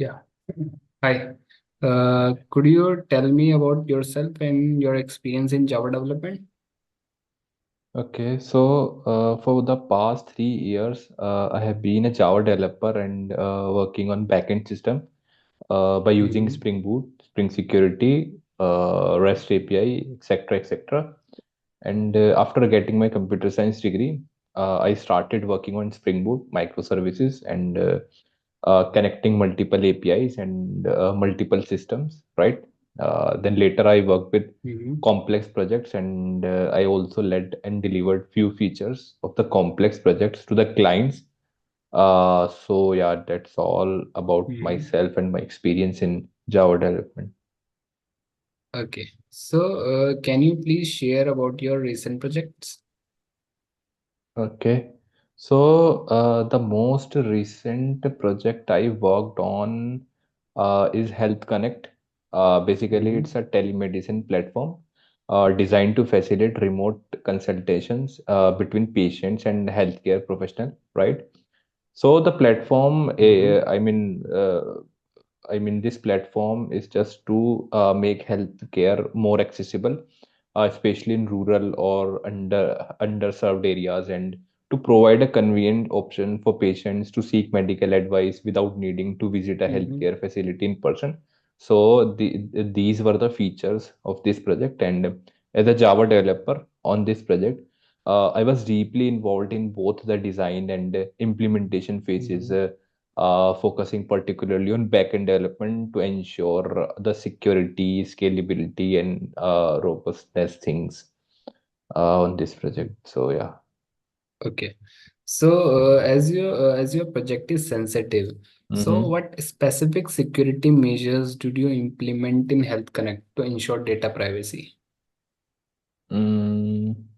Yeah. Hi. Could you tell me about yourself and your experience in Java development? Okay, so for the past 3 years, I have been a Java developer and working on backend system by using Mm-hmm. Spring Boot, Spring Security, REST API, etc., etc. And after getting my computer science degree, I started working on Spring Boot microservices and connecting multiple APIs and multiple systems, right? Then later I worked with Mm-hmm. complex projects and I also led and delivered few features of the complex projects to the clients. So yeah, that's all about Mm-hmm. myself and my experience in Java development. Okay. So, can you please share about your recent projects? Okay. So, the most recent project I worked on is Health Connect. Basically, Mm-hmm. it's a telemedicine platform designed to facilitate remote consultations between patients and healthcare professional, right? So the platform, Mm-hmm. I mean, this platform is just to make healthcare more accessible, especially in rural or underserved areas, and to provide a convenient option for patients to seek medical advice without needing to visit a Mm-hmm. healthcare facility in person. So these were the features of this project, and as a Java developer on this project, I was deeply involved in both the design and implementation phases. Mm-hmm. Focusing particularly on backend development to ensure the security, scalability, and robustness things on this project. So yeah. Okay. So, as your project is sensitive, so Mm-hmm. what specific security measures did you implement in Health Connect to ensure data privacy?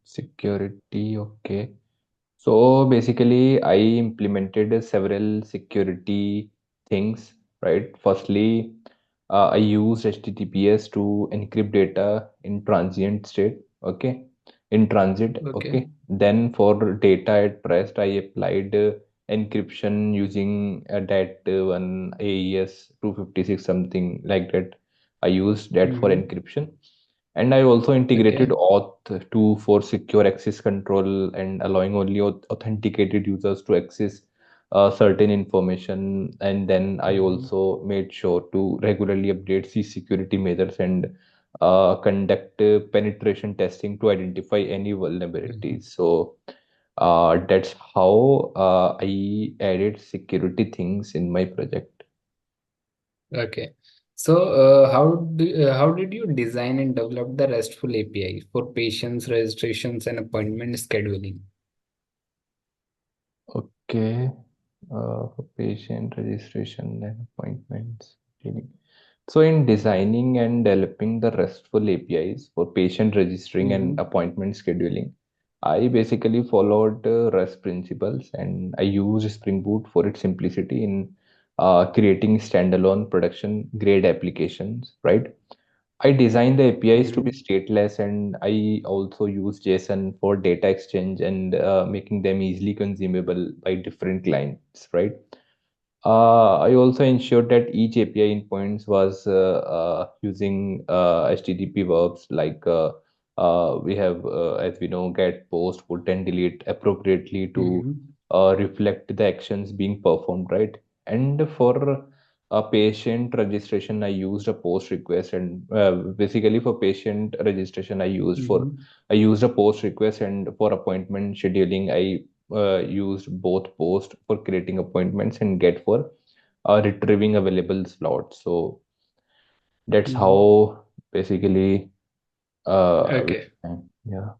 Security, okay. So basically, I implemented several security things, right? Firstly, I used HTTPS to encrypt data in transient state, okay, in transit, Okay. okay. Then for data at rest, I applied encryption using that one AES 256 something like that. I used that for Mm-hmm. encryption, and I also integrated Okay. auth 2 for secure access control and allowing only authenticated users to access certain information. And then I Mm-hmm. also made sure to regularly update these security measures and conduct penetration testing to identify any Mm-hmm. vulnerabilities. So that's how I added security things in my project. Okay. So, how did you design and develop the RESTful API for patients, registrations, and appointment scheduling? Okay. For patient registration and appointments. So, in designing and developing the RESTful APIs for patient registering and Mm-hmm. appointment scheduling, I basically followed REST principles and I used Spring Boot for its simplicity in creating standalone production grade applications, right? I designed the APIs to be Mm-hmm. stateless, and I also use JSON for data exchange and making them easily consumable by different clients, right? I also ensured that each API endpoints was using HTTP verbs like we have, as we know, get, post, put, and delete appropriately to Mm-hmm. reflect the actions being performed, right? And for a patient registration, I used a post request, and basically for patient registration, Mm-hmm. I used a post request, and for appointment scheduling, I used both post for creating appointments and get for retrieving available slots. So that's Mm-hmm. how basically we Okay. yeah.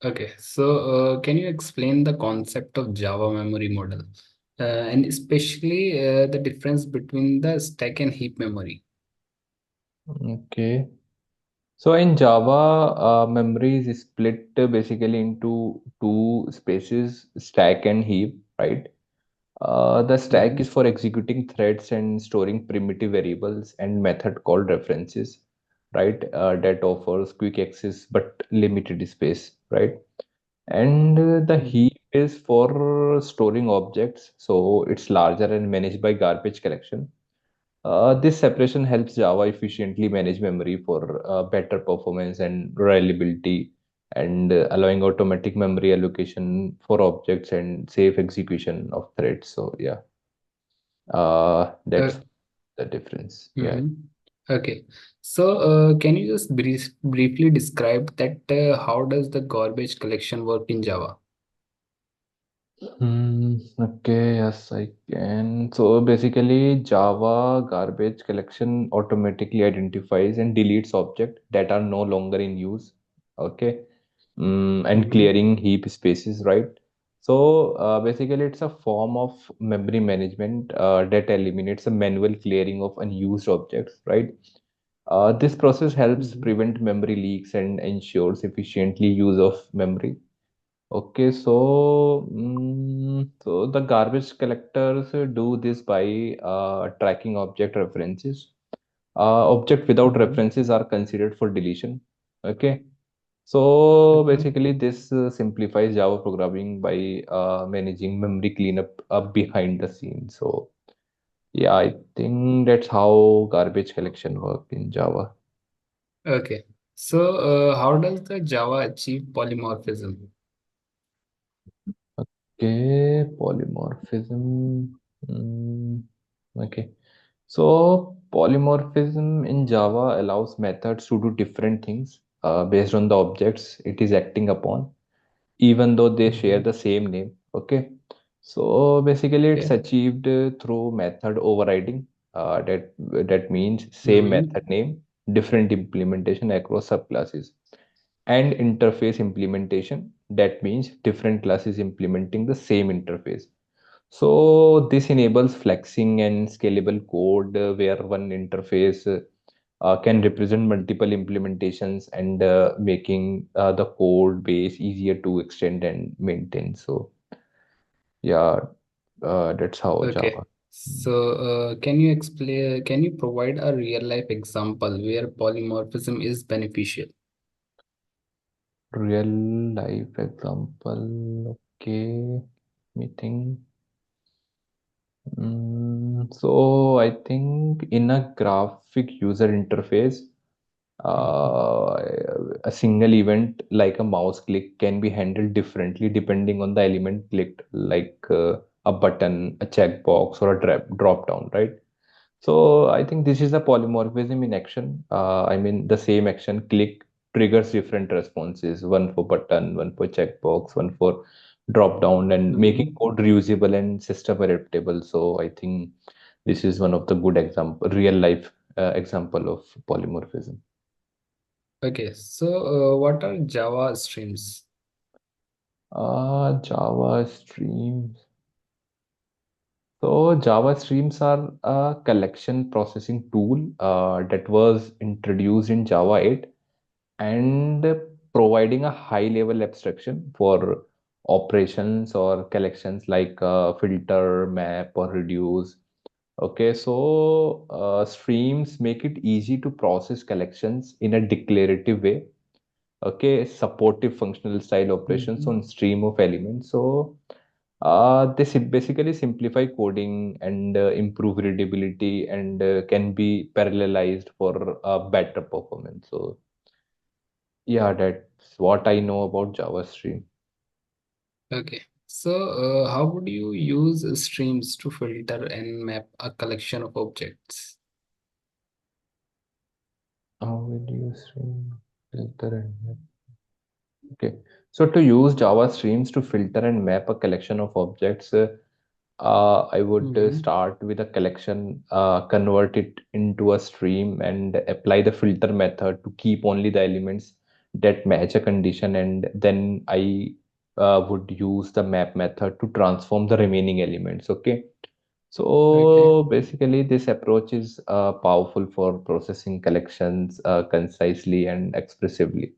Okay. So, can you explain the concept of Java memory model, and especially the difference between the stack and heap memory? Okay. So in Java, memory is split basically into two spaces, stack and heap, right? The stack Mm-hmm. is for executing threads and storing primitive variables and method called references, right? That offers quick access but limited space, right? And the Mm-hmm. heap is for storing objects, so it's larger and managed by garbage collection. This separation helps Java efficiently manage memory for better performance and reliability, and allowing automatic memory allocation for objects and safe execution of threads. So yeah, Uh, that's the difference. Yeah. mhm. Okay. So, can you just briefly describe that how does the garbage collection work in Java? Okay, yes, I can. So basically, Java garbage collection automatically identifies and deletes objects that are no longer in use. Okay. And Mm-hmm. clearing heap spaces, right? So basically, it's a form of memory management that eliminates a manual clearing of unused objects, right? This process helps Mm-hmm. prevent memory leaks and ensures efficiently use of memory. Okay, so the garbage collectors do this by tracking object references. Object without Mm-hmm. references are considered for deletion. Okay, so Okay. basically this simplifies Java programming by managing memory cleanup behind the scenes. So yeah, I think that's how garbage collection work in Java. Okay. So, how does the Java achieve polymorphism? Okay, polymorphism. Mm, okay. So polymorphism in Java allows methods to do different things based on the objects it is acting upon, even though they share Mm-hmm. the same name. Okay. So basically, it's Okay. achieved through method overriding. That means same Mm-hmm. method name, different implementation across subclasses, and interface implementation. That means different classes implementing the same interface. So this enables flexing and scalable code where one interface can represent multiple implementations and making the code base easier to extend and maintain. So yeah, that's how Okay. Java. So, can you provide a real life example where polymorphism is beneficial? Real life example. Okay, let me think. So I think in a graphic user interface, Mhm. uh, a single event like a mouse click can be handled differently depending on the element clicked, like a button, a checkbox, or a drop down, right? So I think this is a polymorphism in action. I mean, the same action click triggers different responses, one for button, one for checkbox, one for drop down, and making Mhm. code reusable and system adaptable. So I think this is one of the good example, real life example of polymorphism. Okay. So, what are Java streams? Java streams. So Java streams are a collection processing tool that was introduced in Java 8 and providing a high level abstraction for operations or collections like filter, map, or reduce. Okay, so streams make it easy to process collections in a declarative way. Okay, supportive functional style operations Mhm. on stream of elements. So basically simplify coding and improve readability and can be parallelized for better performance. So yeah, that's what I know about Java Stream. Okay. So, how would you use streams to filter and map a collection of objects? How will you stream filter and map? Okay, so to use Java streams to filter and map a collection of objects, I would Mm-hmm. start with a collection, convert it into a stream, and apply the filter method to keep only the elements that match a condition. And then I would use the map method to transform the remaining elements. Okay. Okay. So basically, this approach is powerful for processing collections concisely and expressively.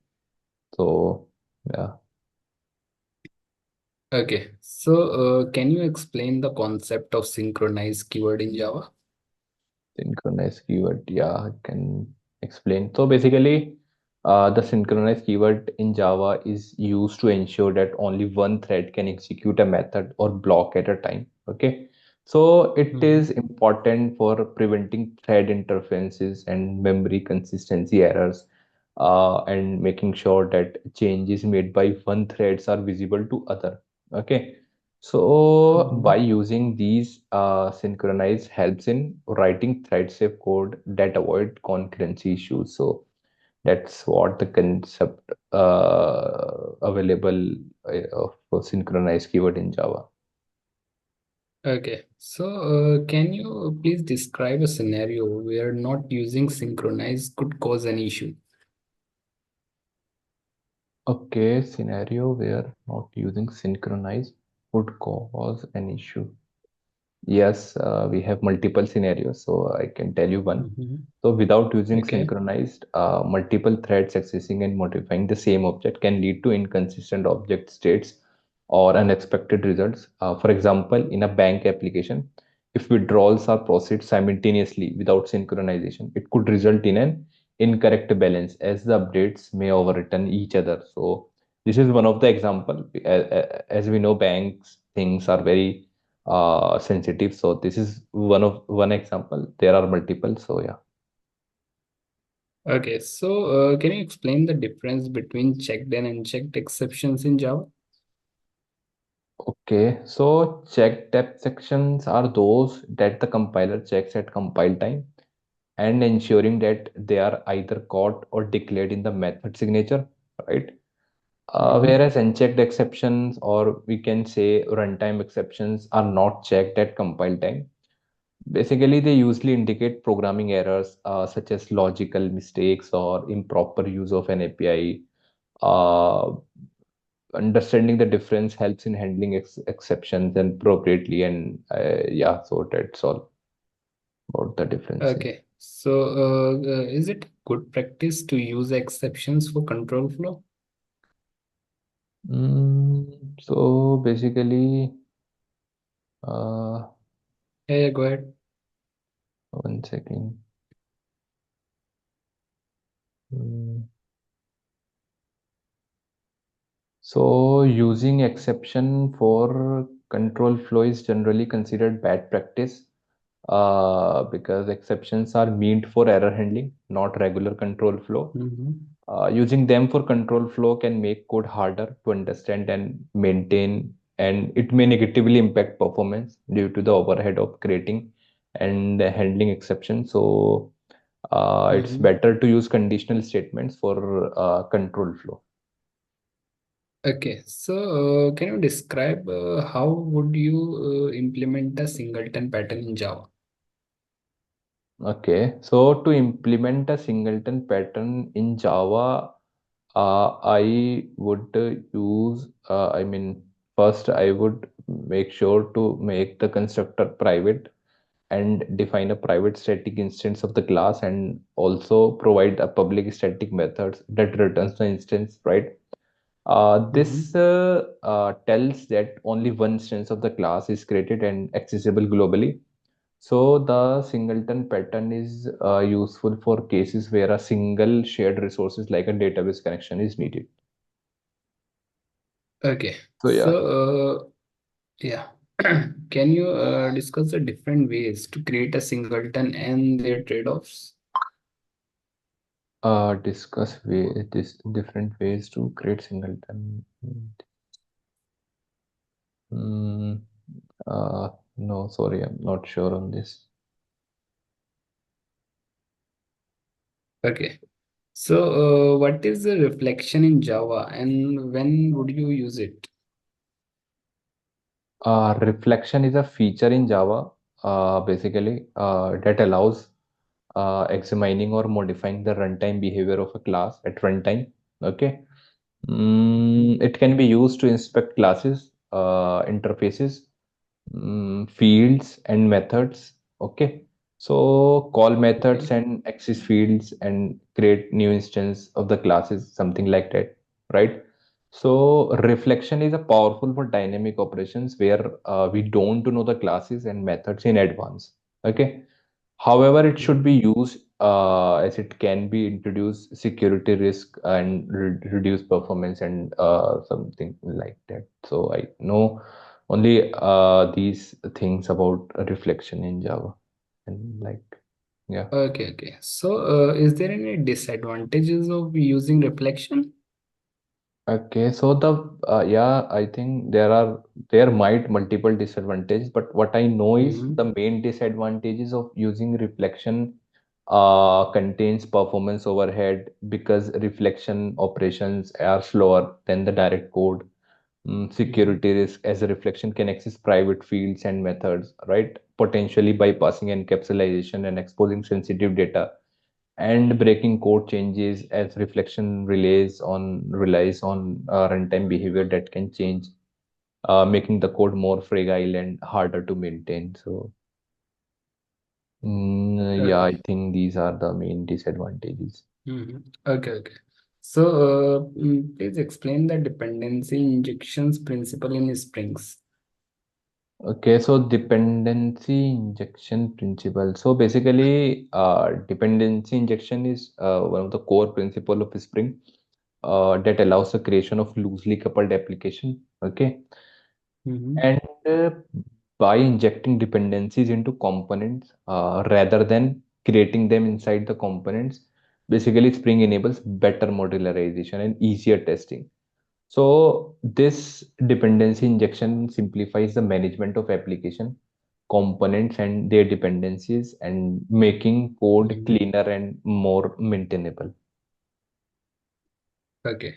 So, yeah. Okay. So, can you explain the concept of synchronized keyword in Java? Synchronized keyword, yeah, I can explain. So basically, the synchronized keyword in Java is used to ensure that only one thread can execute a method or block at a time. Okay. So it Mm-hmm. is important for preventing thread interferences and memory consistency errors, and making sure that changes made by one threads are visible to other. Okay. So by Mm-hmm. using these, synchronize helps in writing thread safe code that avoid concurrency issues. So that's what the concept available for synchronized keyword in Java. Okay, so can you please describe a scenario where not using synchronize could cause an issue? Okay, scenario where not using synchronize would cause an issue. Yes, we have multiple scenarios, so I can tell you one. Mm-hmm. So without using Okay. synchronized, multiple threads accessing and modifying the same object can lead to inconsistent object states or unexpected results. For example, in a bank application, if withdrawals are processed simultaneously without synchronization, it could result in an incorrect balance as the updates may overwritten each other. So this is one of the example. As we know, banks things are very sensitive. So this is one example. There are multiple. So yeah. Okay, so can you explain the difference between checked and unchecked exceptions in Java? Okay, so check depth sections are those that the compiler checks at compile time and ensuring that they are either caught or declared in the method signature, right? Mm-hmm. Whereas unchecked exceptions, or we can say runtime exceptions, are not checked at compile time. Basically, they usually indicate programming errors, such as logical mistakes or improper use of an API. Uh, Understanding the difference helps in handling exceptions and appropriately. And yeah, so that's all about the differences. Okay, so is it good practice to use exceptions for control flow? So basically, uh, Yeah, yeah, go ahead. one second. Mm, So using exception for control flow is generally considered bad practice, because exceptions are meant for error handling, not regular control flow. Mm-hmm. Using them for control flow can make code harder to understand and maintain, and it may negatively impact performance due to the overhead of creating and handling exceptions. So it's Mm-hmm. better to use conditional statements for control flow. Okay, so can you describe how would you implement the singleton pattern in Java? Okay, so to implement a singleton pattern in Java, I would I mean, first I would make sure to make the constructor private and define a private static instance of the class, and also provide a public static methods that returns the instance, right? This Mm-hmm. tells that only one instance of the class is created and accessible globally. So the singleton pattern is useful for cases where a single shared resources like a database connection is needed. Okay, So so yeah, yeah, can you discuss the different ways to create a singleton and their trade-offs? discuss this different ways to create singleton. Mm, no, sorry, I'm not sure on this. Okay, so what is the reflection in Java and when would you use it? Reflection is a feature in Java, basically, that allows examining or modifying the runtime behavior of a class at runtime. Okay. It can be used to inspect classes, interfaces, fields, and methods. Okay. So call methods Okay. and access fields and create new instance of the classes, something like that, right? So reflection is a powerful for dynamic operations where we don't know the classes and methods in advance. Okay. However, it should be Mhm. used, as it can be introduce security risk and reduce performance and something like that. So I know Only these things about reflection in Java, and like, yeah. Okay, okay. So, is there any disadvantages of using reflection? Okay, so yeah, I think there might multiple disadvantages, but what I know is Mm-hmm. the main disadvantages of using reflection contains performance overhead because reflection operations are slower than the direct code. Mm-hmm. Security risk as a reflection can access private fields and methods, right? Potentially bypassing encapsulation and exposing sensitive data, and breaking code changes as reflection relies on runtime behavior that can change, making the code more fragile and harder to maintain. So yeah, I Okay. think these are the main disadvantages. Mm-hmm. Okay, okay. So, please explain the dependency injections principle in Springs. Okay, so dependency injection principle. So basically, dependency injection is one of the core principle of Spring that allows the creation of loosely coupled application. Okay, Mm-hmm. and by injecting dependencies into components rather than creating them inside the components, basically Spring enables better modularization and easier testing. So this dependency injection simplifies the management of application components and their dependencies, and making code Mm-hmm. cleaner and more maintainable. Okay.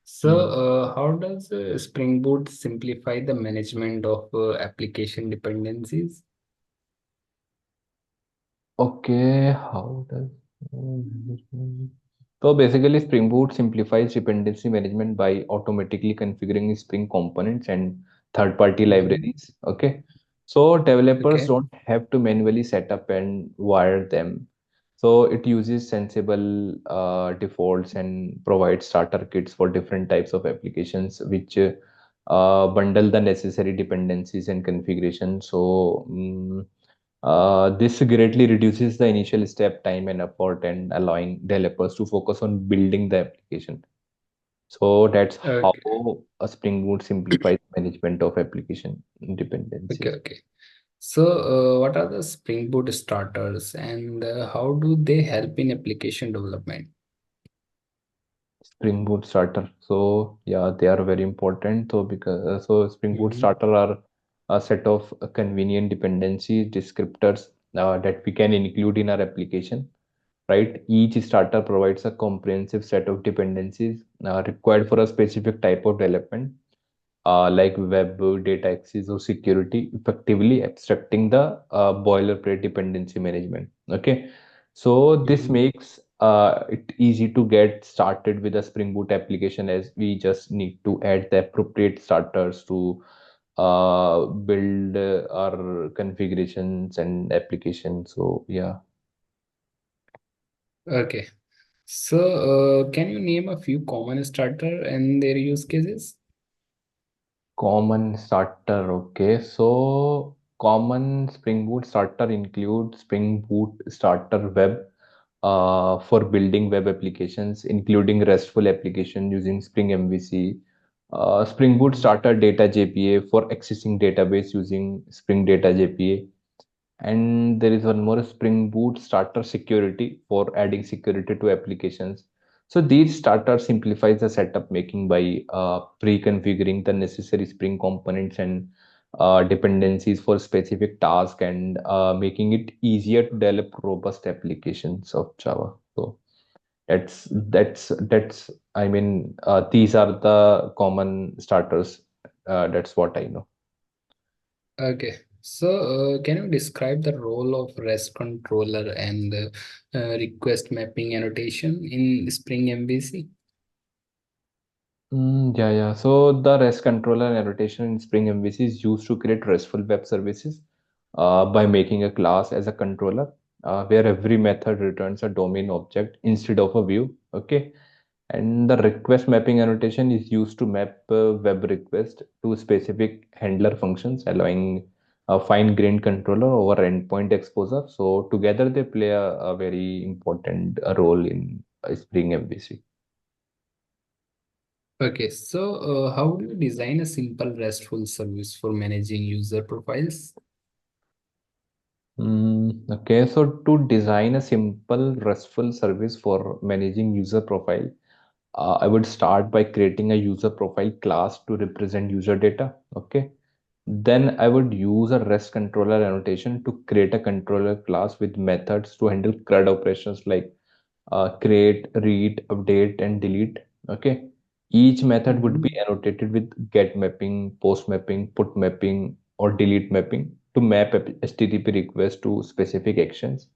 So, Hmm. how does Spring Boot simplify the management of application dependencies? Okay, how does management? So basically, Spring Boot simplifies dependency management by automatically configuring Spring components and third-party Mm-hmm. libraries. Okay, so developers Okay. don't have to manually set up and wire them. So it uses sensible defaults and provides starter kits for different types of applications, which bundle the necessary dependencies and configuration. So this greatly reduces the initial step time and effort, and allowing developers to focus on building the application. So that's Okay. how a Spring Boot simplifies management of application Okay. dependencies. Okay. So, what are the Spring Boot starters and how do they help in application development? Spring Boot starter. So yeah, they are very important. So because Spring Boot Mm-hmm. starter are a set of convenient dependency descriptors that we can include in our application, right? Each starter provides a comprehensive set of dependencies required for a specific type of development, like web, data access, or security, effectively abstracting the boilerplate dependency management. Okay, so this Mm-hmm. makes it easy to get started with a Spring Boot application, as we just need to add the appropriate starters to build our configurations and applications. So yeah. Okay. So, can you name a few common starter and their use cases? Common starter, okay. So common Spring Boot starter include Spring Boot Starter Web for building web applications, including RESTful application using Spring MVC. Spring Boot Mm-hmm. Starter Data JPA for accessing database using Spring Data JPA. And there is one more, Spring Boot Starter Security for adding security to applications. So these starters simplifies the setup making by pre-configuring the necessary Spring components and dependencies for specific task, and making it easier to develop robust applications of Java. So that's I mean, these are the common starters. That's what I know. Okay. So, can you describe the role of REST controller and request mapping annotation in Spring MVC? Yeah, yeah. So the REST controller annotation in Spring MVC is used to create RESTful web services by making a class as a controller, where every method returns a domain object instead of a view. Okay. And the request mapping annotation is used to map web request to specific handler functions, allowing a fine-grained controller over endpoint exposure. So together they play a very important role in Spring MVC. Okay, so how do you design a simple RESTful service for managing user profiles? Okay, so to design a simple RESTful service for managing user profile, I would start by creating a user profile class to represent user data. Okay. Then I would use a REST controller annotation to create a controller class with methods to handle CRUD operations like create, read, update, and delete. Okay. Each method would be Mhm. annotated with get mapping, post mapping, put mapping, or delete mapping to map HTTP requests to specific actions.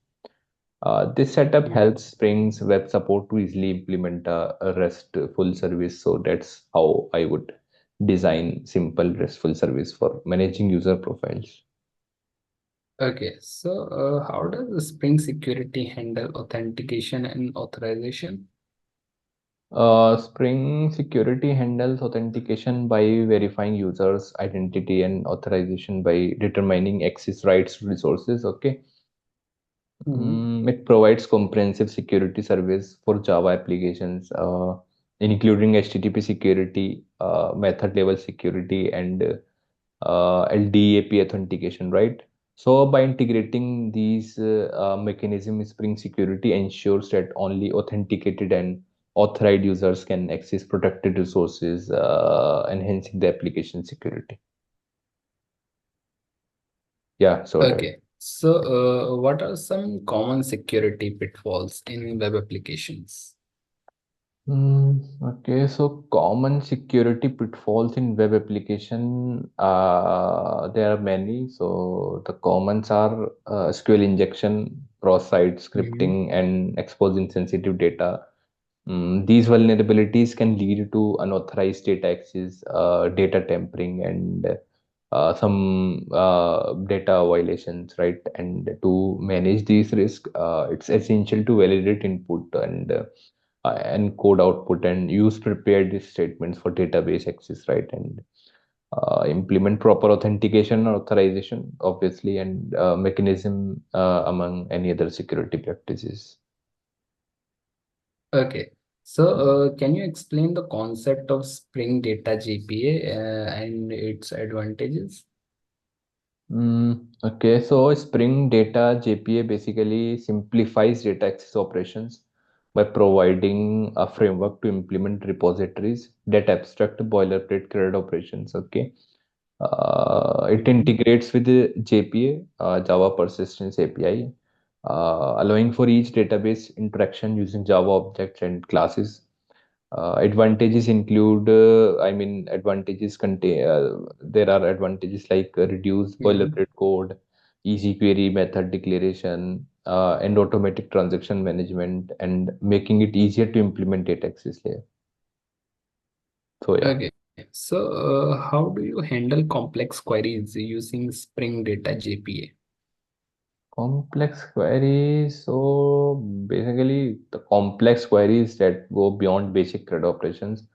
This setup Mhm. helps Spring's web support to easily implement a RESTful service. So that's how I would design simple RESTful service for managing user profiles. Okay, so how does the Spring Security handle authentication and authorization? Spring Security handles authentication by verifying users' identity and authorization by determining access rights to resources. Okay. Mhm. It provides comprehensive security service for Java applications, including HTTP security, method level security, and LDAP authentication, right? So by integrating these mechanisms, Spring Security ensures that only authenticated and authorized users can access protected resources, enhancing the application security. Yeah, so right. Okay, so what are some common security pitfalls in web applications? Okay, so common security pitfalls in web application, there are many. So the commons are SQL injection, cross-site Mhm. scripting, and exposing sensitive data. These vulnerabilities can lead to unauthorized data access, data tampering, and some data violations, right? And to manage these risks, it's essential to validate input and code output and use prepared statements for database access, right? And implement proper authentication or authorization, obviously, and mechanism among any other security practices. Okay, so can you explain the concept of Spring Data JPA and its advantages? Okay, so Spring Data JPA basically simplifies data access operations by providing a framework to implement repositories that abstract boilerplate CRUD operations. Okay, it Mhm. integrates with the JPA, Java Persistence API, allowing for each database interaction using Java objects and classes. Advantages include, advantages contain, there are advantages like reduced Mhm. boilerplate code, easy query method declaration, and automatic transaction management, and making it easier to implement data access layer. So yeah. Okay, so how do you handle complex queries using Spring Data JPA? Complex queries. So basically, the complex queries that go beyond basic CRUD operations,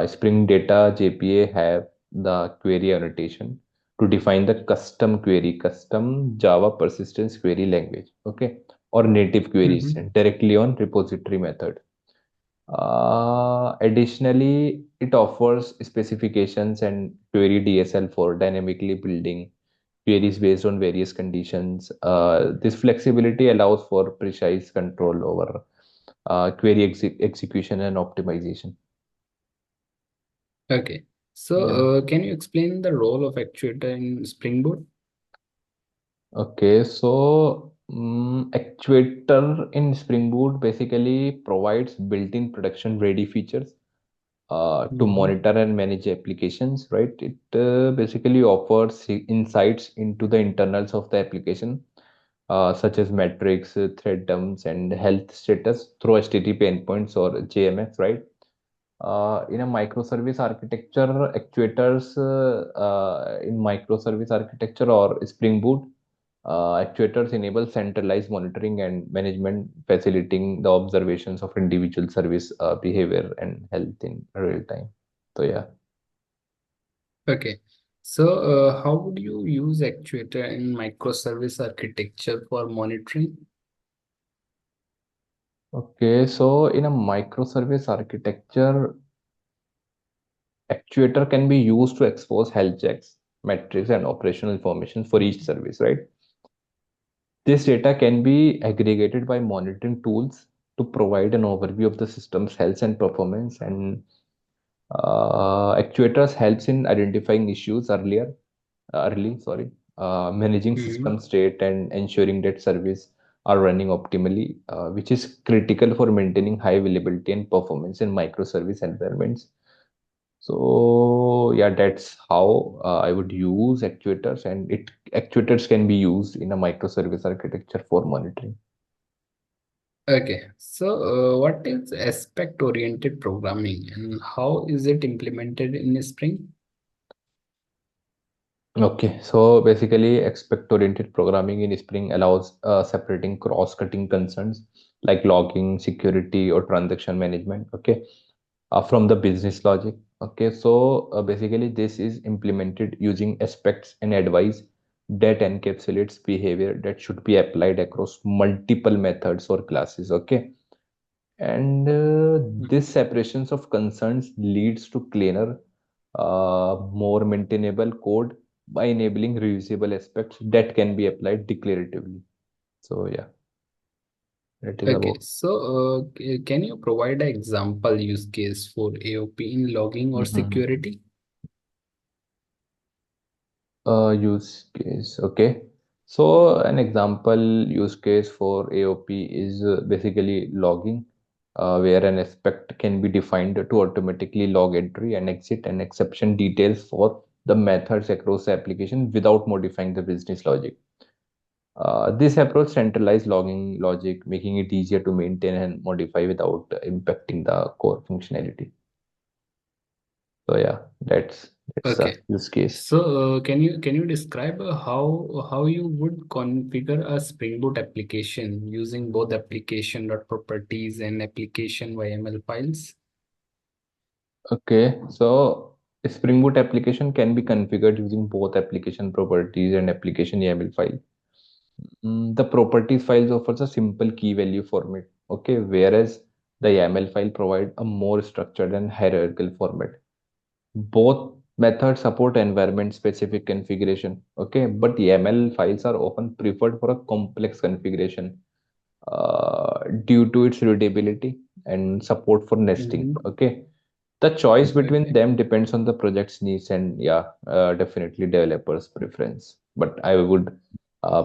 Spring Data JPA have the query annotation to define the custom query, custom Java persistence query language, okay, or native queries Mhm. directly on repository method. Additionally, it offers specifications and query DSL for dynamically building queries based on various conditions. This flexibility allows for precise control over query execution and optimization. Okay, so Yeah. can you explain the role of Actuator in Spring Boot? Okay, so Actuator in Spring Boot basically provides built-in production-ready features to Mhm. monitor and manage applications, right? It basically offers insights into the internals of the application, such as metrics, thread dumps, and health status through HTTP endpoints or JMX, right? In a microservice architecture, in microservice architecture or Spring Boot, actuators enable centralized monitoring and management, facilitating the observations of individual service behavior and health in real time. So yeah. Okay, so how would you use Actuator in microservice architecture for monitoring? Okay, so in a microservice architecture, Actuator can be used to expose health checks, metrics, and operational information for each service, right? This data can be aggregated by monitoring tools to provide an overview of the system's health and performance. And actuators helps in identifying issues early, sorry, managing Mm-hmm. system state and ensuring that service are running optimally, which is critical for maintaining high availability and performance in microservice environments. So yeah, that's how I would use actuators, and it actuators can be used in a microservice architecture for monitoring. Okay, so what is aspect-oriented programming and how is it implemented in Spring? Okay, so basically, expect-oriented programming in Spring allows separating cross-cutting concerns like logging, security, or transaction management. Okay, from the business logic. Okay, so basically, this is implemented using aspects and advice that encapsulates behavior that should be applied across multiple methods or classes. Okay, and this separations of concerns leads to cleaner, more maintainable code by enabling reusable aspects that can be applied declaratively. So yeah, that is Okay, about. so can you provide an example use case for AOP in logging or Mhm. security? Use case. Okay. So an example use case for AOP is basically logging, where an aspect can be defined to automatically log entry and exit and exception details for the methods across the application without modifying the business logic. This approach centralized logging logic, making it easier to maintain and modify without impacting the core functionality. So yeah, that's a Okay, use case. so can you describe how you would configure a Spring Boot application using both application.properties and application YML files? Okay, so a Spring Boot application can be configured using both application properties and application YAML file. The properties files offers a simple key value format. Okay, whereas the YAML file provide a more structured and hierarchical format. Both methods support environment specific configuration. Okay, but YAML files are often preferred for a complex configuration due to its readability and support for nesting. Mm-hmm. Okay, the choice between Okay. them depends on the project's needs and yeah, definitely developers' preference. But I would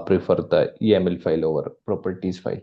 prefer the YAML file over properties file.